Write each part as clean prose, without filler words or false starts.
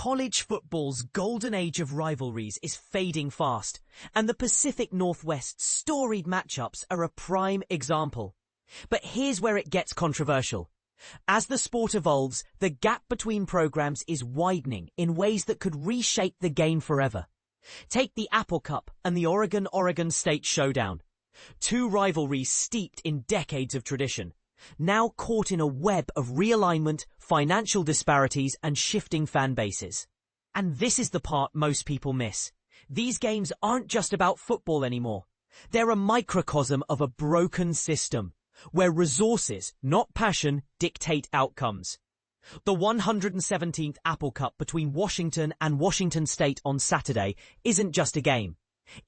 College football's golden age of rivalries is fading fast, and the Pacific Northwest's storied matchups are a prime example. But here's where it gets controversial. As the sport evolves, the gap between programs is widening in ways that could reshape the game forever. Take the Apple Cup and the Oregon State showdown. Two rivalries steeped in decades of tradition, now caught in a web of realignment, financial disparities, and shifting fan bases. And this is the part most people miss. These games aren't just about football anymore. They're a microcosm of a broken system, where resources, not passion, dictate outcomes. The 117th Apple Cup between Washington and Washington State on Saturday isn't just a game.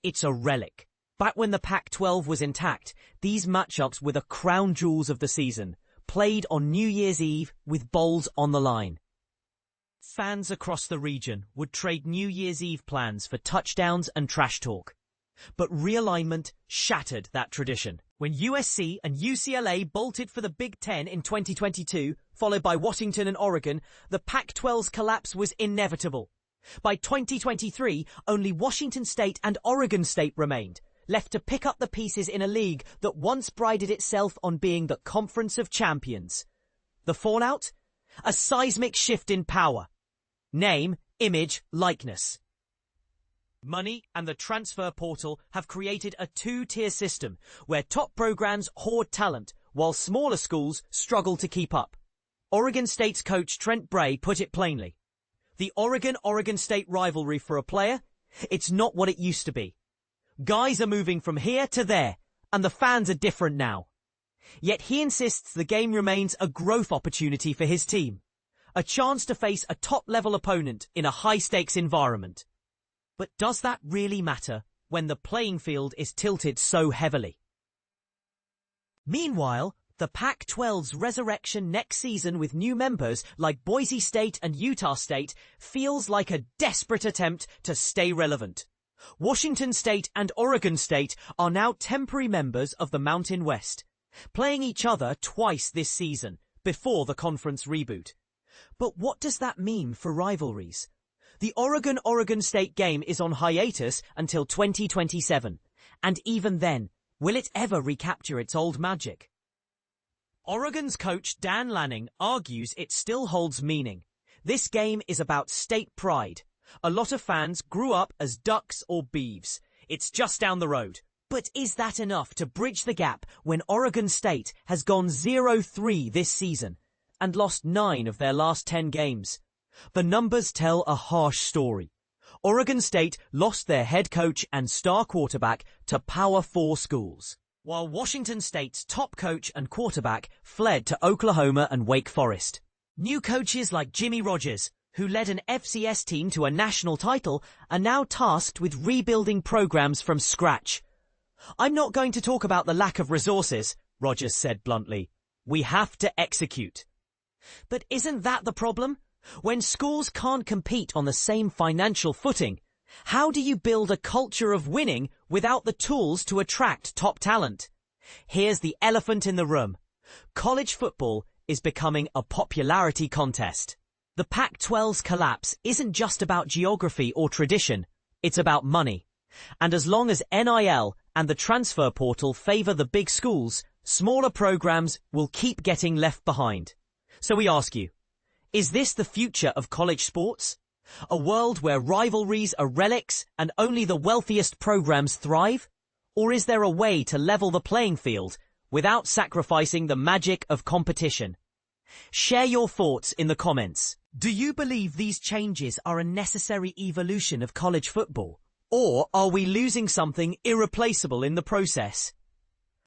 It's a relic. Back when the Pac-12 was intact, these matchups were the crown jewels of the season, played on New Year's Eve with bowls on the line. Fans across the region would trade New Year's Eve plans for touchdowns and trash talk. But realignment shattered that tradition. When USC and UCLA bolted for the Big Ten in 2022, followed by Washington and Oregon, the Pac-12's collapse was inevitable. By 2023, only Washington State and Oregon State remained, left to pick up the pieces in a league that once prided itself on being the Conference of Champions. The fallout? A seismic shift in power. Name, image, likeness. Money and the transfer portal have created a two-tier system where top programs hoard talent while smaller schools struggle to keep up. Oregon State's coach Trent Bray put it plainly. The Oregon State rivalry for a player, it's not what it used to be. Guys are moving from here to there, and the fans are different now. Yet he insists the game remains a growth opportunity for his team, a chance to face a top-level opponent in a high-stakes environment. But does that really matter when the playing field is tilted so heavily? Meanwhile, the Pac-12's resurrection next season with new members like Boise State and Utah State feels like a desperate attempt to stay relevant. Washington State and Oregon State are now temporary members of the Mountain West, playing each other twice this season before the conference reboot. But what does that mean for rivalries? The Oregon State game is on hiatus until 2027, and even then, will it ever recapture its old magic? Oregon's coach Dan Lanning argues it still holds meaning. This game is about state pride. A lot of fans grew up as Ducks or Beavs. It's just down the road. But is that enough to bridge the gap when Oregon State has gone 0-3 this season and lost 9 of their last 10 games? The numbers tell a harsh story. Oregon State lost their head coach and star quarterback to Power 4 schools, while Washington State's top coach and quarterback fled to Oklahoma and Wake Forest. New coaches like Jimmy Rogers, who led an FCS team to a national title, are now tasked with rebuilding programs from scratch. "I'm not going to talk about the lack of resources," Rogers said bluntly. "We have to execute." But isn't that the problem? When schools can't compete on the same financial footing, how do you build a culture of winning without the tools to attract top talent? Here's the elephant in the room. College football is becoming a popularity contest. The Pac-12's collapse isn't just about geography or tradition, it's about money. And as long as NIL and the transfer portal favor the big schools, smaller programs will keep getting left behind. So we ask you, is this the future of college sports? A world where rivalries are relics and only the wealthiest programs thrive? Or is there a way to level the playing field without sacrificing the magic of competition? Share your thoughts in the comments. Do you believe these changes are a necessary evolution of college football? Or are we losing something irreplaceable in the process?